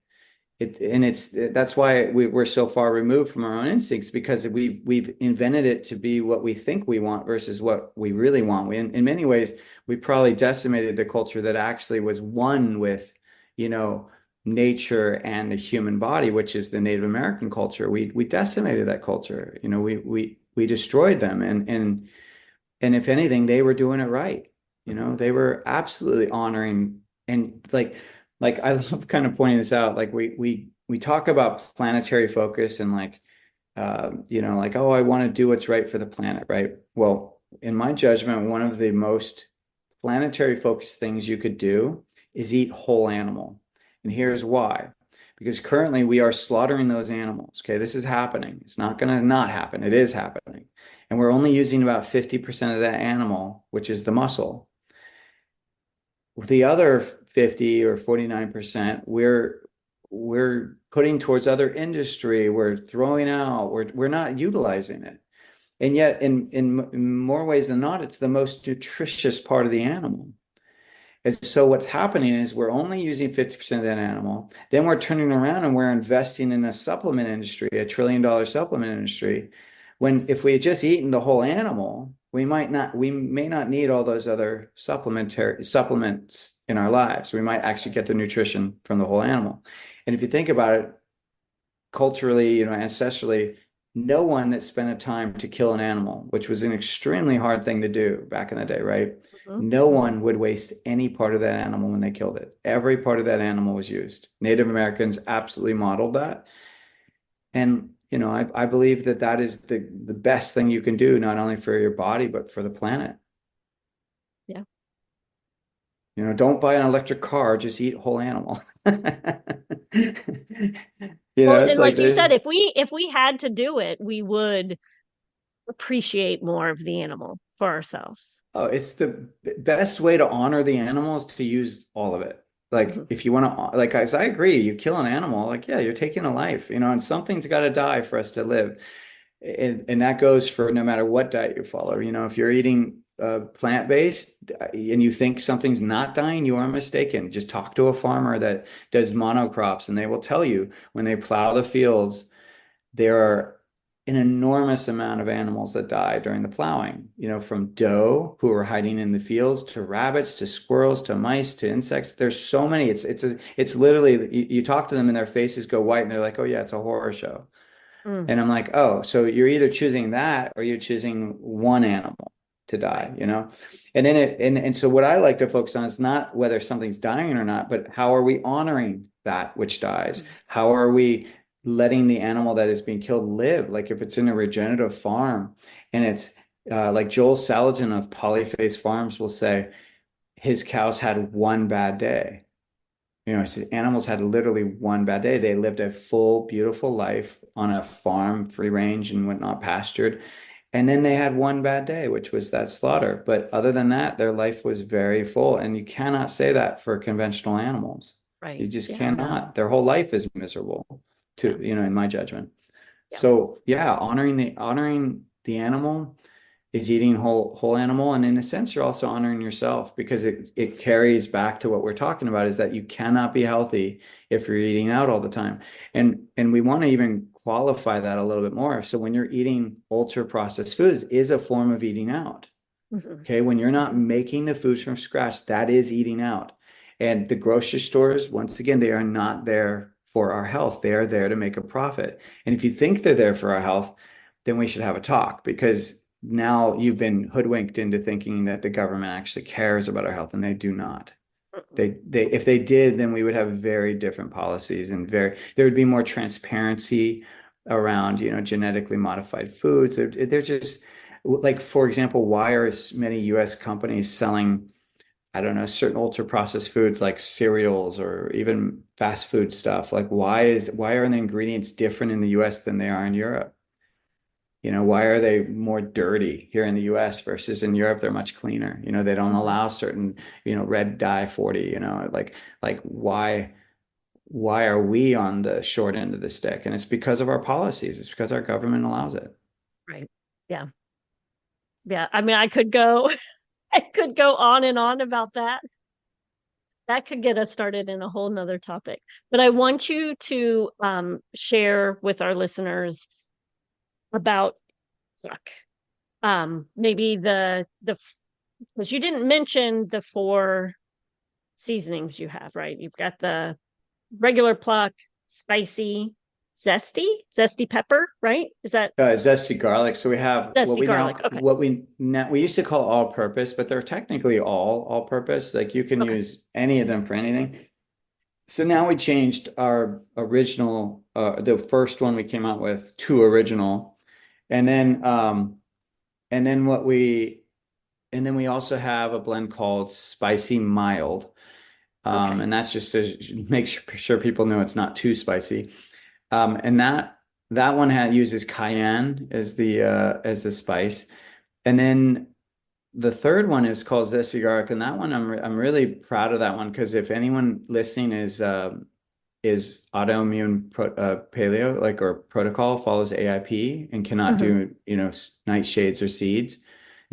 That's why we're so far removed from our own instincts because we've invented it to be what we think we want versus what we really want. In many ways, we probably decimated the culture that actually was one with, you know, nature and the human body, which is the Native American culture. We decimated that culture. We destroyed them, and if anything, they were doing it right. They were absolutely honoring and like I love kind of pointing this out. Like we talk about planetary focus and like, oh, I want to do what's right for the planet, right? Well, in my judgment, one of the most planetary focused things you could do is eat whole animal. And here's why. Because currently we are slaughtering those animals. Okay, this is happening. It's not going to not happen. It is happening. And we're only using about 50% of that animal, which is the muscle. The other 50 or 49%, we're putting towards other industry, we're throwing out, we're not utilizing it. And yet in more ways than not, it's the most nutritious part of the animal. And so what's happening is we're only using 50% of that animal. Then we're turning around and we're investing in a supplement industry, a $1 trillion supplement industry. When if we had just eaten the whole animal, we may not need all those other supplementary supplements in our lives. We might actually get the nutrition from the whole animal. And if you think about it, culturally, ancestrally, no one that spent a time to kill an animal, which was an extremely hard thing to do back in the day, right? Mhm. No one would waste any part of that animal when they killed it. Every part of that animal was used. Native Americans absolutely modeled that. And, I believe that that is the best thing you can do, not only for your body, but for the planet. Yeah. Don't buy an electric car, just eat whole animal. Well, It's and like like you there's said, if we had to do it, we would appreciate more of the animal for ourselves. Oh, it's the best way to honor the animals to use all of it. Like Mhm. if you want to, like I agree, you kill an animal, like yeah, you're taking a life, and something's got to die for us to live. And that goes for no matter what diet you follow. If you're eating plant-based and you think something's not dying, you are mistaken. Just talk to a farmer that does monocrops and they will tell you when they plow the fields there are an enormous amount of animals that die during the plowing, from doe who are hiding in the fields to rabbits to squirrels to mice to insects. There's so many. It's literally you talk to them and their faces go white and they're like, oh yeah, it's a horror show. Mm. And I'm like, oh, so you're either choosing that or you're choosing one animal. to die, Right. you know? And then and so what I like to focus on is not whether something's dying or not, but how are we honoring that which dies? Mhm. How are we letting the animal that is being killed live? Like if it's in a regenerative farm and it's like Joel Salatin of Polyface Farms will say his cows had one bad day. You know, animals had literally one bad day. They lived a full, beautiful life on a farm, free range and whatnot, pastured. And then they had one bad day, which was that slaughter. But other than that, their life was very full. And you cannot say that for conventional animals. You Right. just Yeah. No. cannot. Their whole life is miserable, Yeah. to, you know, in my judgment. Yeah. So yeah, honoring the animal is eating whole animal. And in a sense, you're also honoring yourself because it carries back to what we're talking about is that you cannot be healthy if you're eating out all the time. And we want to even qualify that a little bit more. So when you're eating ultra processed foods is a form of eating out. Hmm. Okay. When you're not Hmm. making the foods from scratch, that is eating out. And the grocery stores, once again, they are not there for our health. They are there to make a profit. And if you think they're there for our health, then we should have a talk because now you've been hoodwinked into thinking that the government actually cares about our health, and they do not. They if they did, then we would have very different policies and there would be more transparency around, you know, genetically modified foods. They're just like, for example, why are many US companies selling, I don't know, certain ultra processed foods like cereals or even fast food stuff? Like why are the ingredients different in the US than they are in Europe? You know, why are they more dirty here in the US versus in Europe? They're much cleaner. You know, they don't Hmm. allow certain, you know, red dye 40, you know, like why are we on the short end of the stick? And it's because of our policies. It's because our government allows it. Right. Yeah. Yeah. I mean, I could go, I could go on and on about that. That could get us started in a whole nother topic. But I want you to share with our listeners about Pluck. Maybe the because you didn't mention the four seasonings you have, right? You've got the regular Pluck, spicy, zesty pepper, right? Is that Zesty garlic. So we have zesty garlic? Okay. we used to call all purpose, but they're technically all purpose. Like you can Okay. use any of them for anything. So now we changed our original, the first one we came out with to original, and then and then what we and then we also have a blend called spicy mild, Okay. and that's just to make sure people know it's not too spicy. And that one uses cayenne as the spice, and then the third one is called zesty garlic, and that one I'm really proud of that one because if anyone listening is autoimmune paleo like or protocol follows AIP and cannot Hmm. do, you know, nightshades or seeds,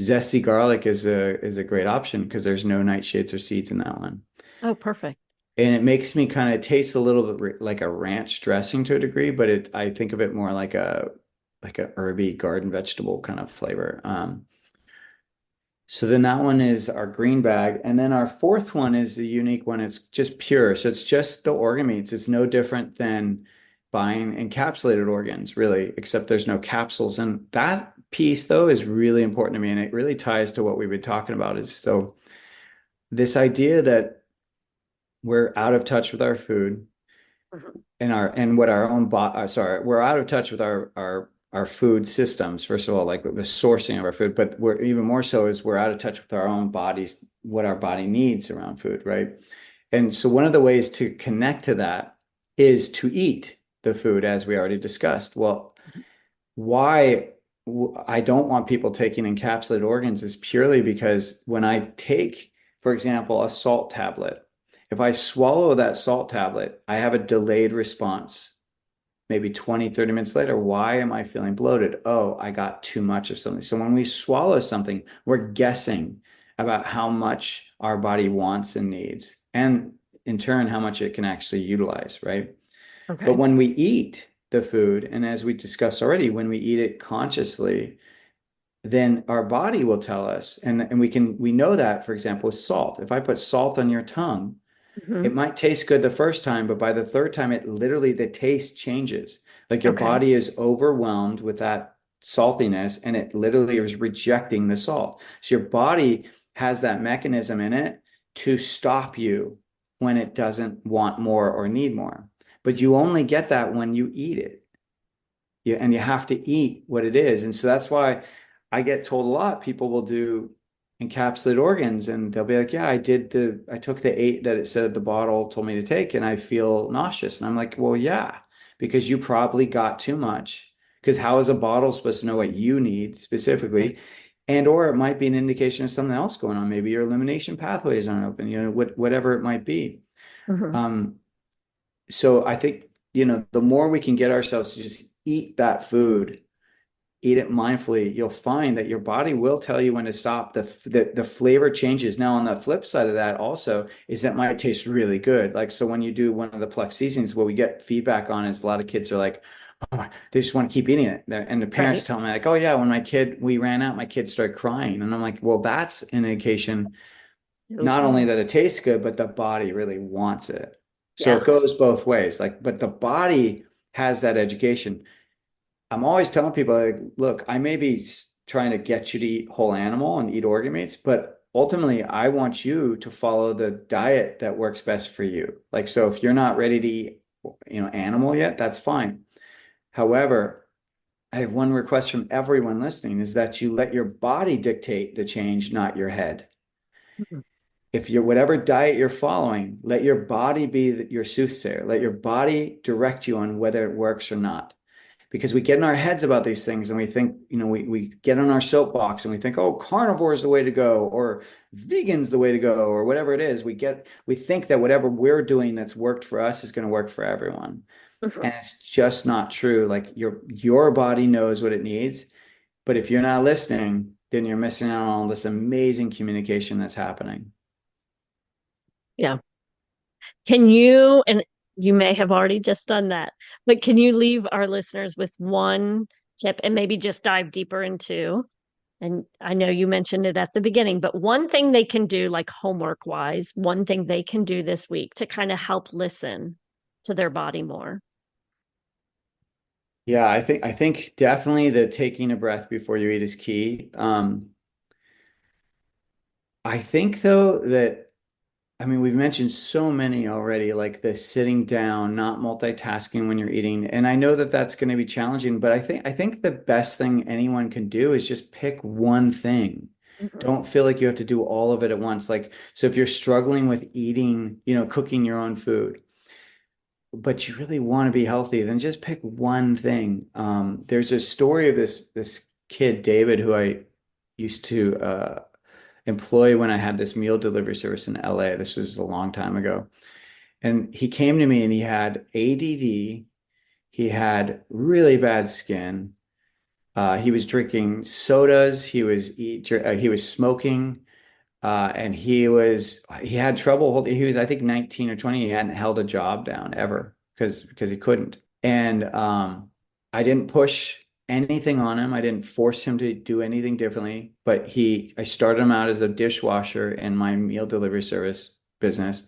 zesty garlic is a great option because there's no nightshades or seeds in that one. Oh, perfect. And it makes me kind of taste a little bit like a ranch dressing to a degree, but I think of it more like a herby garden vegetable kind of flavor. So then that one is our green bag. And then our fourth one is the unique one. It's just pure. So it's just the organ meats. It's no different than buying encapsulated organs, really, except there's no capsules. And that piece, though, is really important to me. And it really ties to what we've been talking about is so this idea that we're out of touch with our food Mhm. and what our own sorry, we're out of touch with our food systems, first of all, like the sourcing of our food, but we're even more so is we're out of touch with our own bodies, what our body needs around food, right? And so one of the ways to connect to that is to eat the food, as we already discussed. Well, why I don't want people taking encapsulated organs is purely because when I take, for example, a salt tablet, if I swallow that salt tablet, I have a delayed response. Maybe 20, 30 minutes later, why am I feeling bloated? Oh, I got too much of something. So when we swallow something, we're guessing about how much our body wants and needs, and in turn, how much it can actually utilize, right? But Okay. when we eat the food, and as we discussed already, when we eat it consciously, then our body will tell us, and we know that, for example, with salt. If I put salt on your tongue, Hmm. it might taste good the first time, but by the third time, it literally the taste changes. Like your Okay. body is overwhelmed with that saltiness, and it literally is rejecting the salt. So your body has that mechanism in it to stop you when it doesn't want more or need more. But you only get that when you eat it. And you have to eat what it is. And so that's why I get told a lot, people will do encapsulated organs and they'll be like, yeah, I took the 8 that it said the bottle told me to take and I feel nauseous. And I'm like, well, yeah, because you probably got too much. Because how is a bottle supposed to know what you need specifically? And or it might be an indication of something else going on. Maybe your elimination pathways aren't open, whatever it might be. Mm-hmm. Um, so I think, the more we can get ourselves to just eat that food, eat it mindfully, you'll find that your body will tell you when to stop. The flavor changes. Now, on the flip side of that also is that it might taste really good. Like, so when you do one of the Plex seasonings, what we get feedback on is a lot of kids are like, oh, they just want to keep eating it. And the parents Right. tell me like, oh yeah, when we ran out, my kid started crying. And I'm like, well, that's an indication not only Okay. that it tastes good, but the body really wants it. So Yeah. it goes both ways. Like, but the body has that education. I'm always telling people, like, look, I may be trying to get you to eat whole animal and eat organ meats, but ultimately, I want you to follow the diet that works best for you. Like, so if you're not ready to eat, animal yet, that's fine. However, I have one request from everyone listening is that you let your body dictate the change, not your head. Mhm. If you're whatever diet you're following, let your body be your soothsayer. Let your body direct you on whether it works or not. Because we get in our heads about these things and we think, we get on our soapbox and we think, oh, carnivore is the way to go, or vegan's the way to go, or whatever it is. We think that whatever we're doing that's worked for us is going to work for everyone. Mhm. And it's just not true. Like your body knows what it needs, but if you're not listening, then you're missing out on all this amazing communication that's happening. Yeah. Can you, and you may have already just done that, but can you leave our listeners with one tip and maybe just dive deeper into? And I know you mentioned it at the beginning, but one thing they can do, like homework wise, one thing they can do this week to kind of help listen to their body more. Yeah, I think definitely the taking a breath before you eat is key. I think though that I mean we've mentioned so many already, like the sitting down, not multitasking when you're eating, and I know that that's going to be challenging, but I think the best thing anyone can do is just pick one thing. Mhm. Don't feel like you have to do all of it at once. Like, so if you're struggling with eating, cooking your own food, but you really want to be healthy, then just pick one thing. There's a story of this kid, David, who I used to employ when I had this meal delivery service in LA. This was a long time ago. And he came to me and he had ADD. He had really bad skin. He was drinking sodas. He was smoking. And he had trouble holding. He was, I think, 19 or 20. He hadn't held a job down ever because he couldn't. And I didn't push anything on him. I didn't force him to do anything differently. But I started him out as a dishwasher in my meal delivery service business.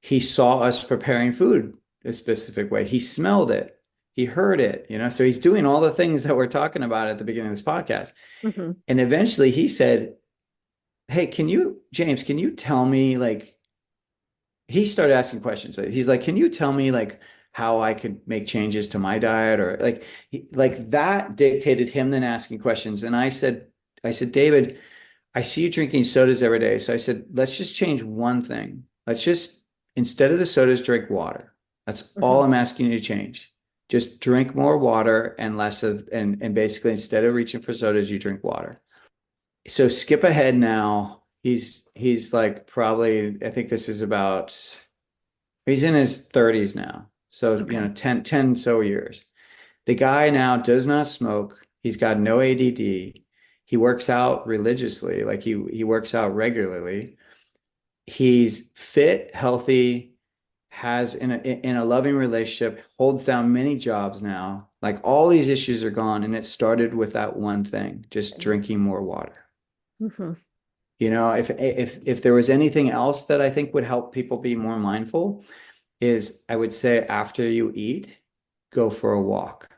He saw us preparing food a specific way. He smelled it. He heard it, So he's doing all the things that we're talking about at the beginning of this podcast. Mhm. And eventually he said, hey, James, can you tell me like, he started asking questions. Right? He's like, can you tell me like how I could make changes to my diet or like that dictated him then asking questions. And I said, David, I see you drinking sodas every day. So I said, let's just change one thing. Let's just, instead of the sodas, drink water. That's all Mhm. I'm asking you to change. Just drink more water and less of, and basically instead of reaching for sodas, you drink water. So skip ahead now. He's like probably I think this is about he's in his 30s now. So, Okay. 10 so years. The guy now does not smoke. He's got no ADD. He works out religiously, like he works out regularly. He's fit, healthy, has in a loving relationship, holds down many jobs now. Like all these issues are gone, and it started with that one thing, just drinking more water. Mhm. If there was anything else that I think would help people be more mindful is I would say after you eat, go for a walk.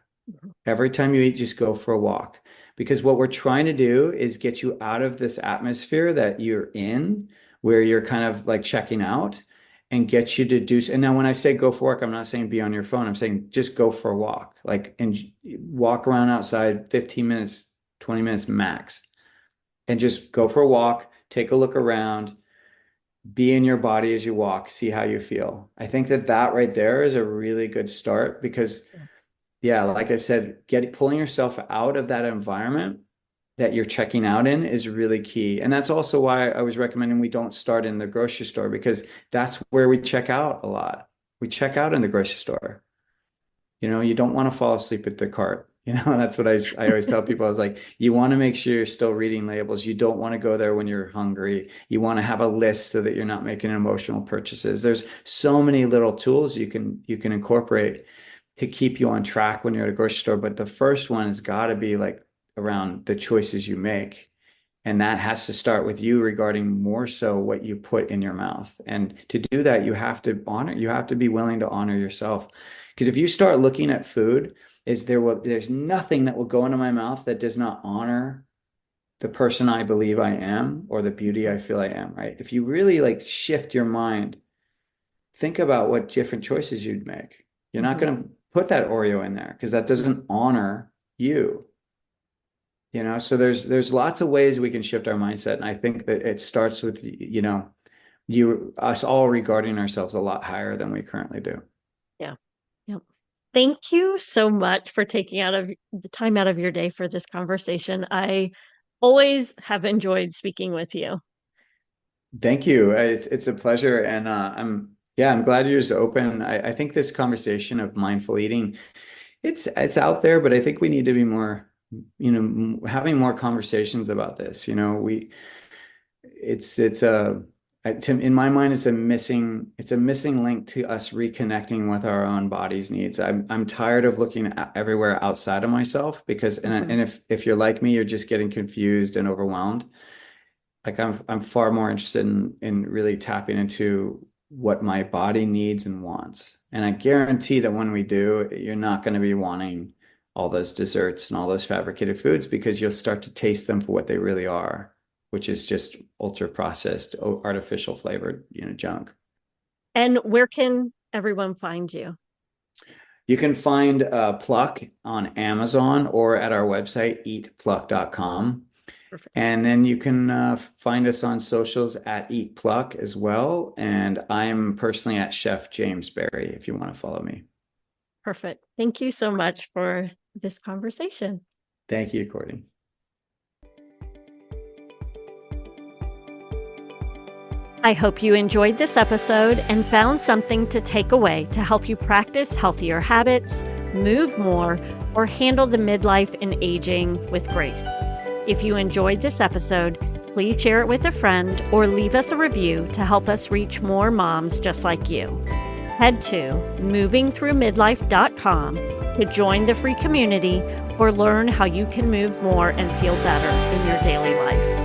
Every time you eat, just go for a walk. Because what we're trying to do is get you out of this atmosphere that you're in, where you're kind of like checking out, and get you to do. And now, when I say go for a walk, I'm not saying be on your phone. I'm saying just go for a walk, like, and walk around outside 15 minutes, 20 minutes max, and just go for a walk, take a look around, be in your body as you walk, see how you feel. I think that that right there is a really good start because, yeah, like I said, pulling yourself out of that environment that you're checking out in is really key. And that's also why I was recommending we don't start in the grocery store, because that's where we check out a lot. We check out in the grocery store. You don't want to fall asleep at the cart. That's what I always tell people. I was like, you want to make sure you're still reading labels. You don't want to go there when you're hungry. You want to have a list so that you're not making emotional purchases. There's so many little tools you can incorporate to keep you on track when you're at a grocery store. But the first one has got to be like around the choices you make. And that has to start with you, regarding more so what you put in your mouth. And to do that, you have to be willing to honor yourself. Because if you start looking at food, there's nothing that will go into my mouth that does not honor the person I believe I am or the beauty I feel I am, right? If you really like shift your mind, think about what different choices you'd make. You're not going to put that Oreo in there because that doesn't honor you. So there's lots of ways we can shift our mindset. And I think that it starts with, us all regarding ourselves a lot higher than we currently do. Yeah. Yep. Thank you so much for taking out of the time out of your day for this conversation. I always have enjoyed speaking with you. Thank you. It's a pleasure. And I'm glad you're so open. I think this conversation of mindful eating, it's out there, but I think we need to be more, having more conversations about this. In my mind, it's a missing link to us reconnecting with our own body's needs. I'm tired of looking everywhere outside of myself because, and if you're like me, you're just getting confused and overwhelmed. Like I'm far more interested in really tapping into what my body needs and wants. And I guarantee that when we do, you're not going to be wanting all those desserts and all those fabricated foods, because you'll start to taste them for what they really are, which is just ultra processed, artificial flavored, junk. And where can everyone find you? You can find Pluck on Amazon or at our website, eatpluck.com. Perfect. And then you can find us on socials at Eat Pluck as well. And I'm personally at Chef James Berry, if you want to follow me. Perfect. Thank you so much for this conversation. Thank you, Courtney. I hope you enjoyed this episode and found something to take away to help you practice healthier habits, move more, or handle the midlife and aging with grace. If you enjoyed this episode, please share it with a friend or leave us a review to help us reach more moms just like you. Head to movingthroughmidlife.com to join the free community or learn how you can move more and feel better in your daily life.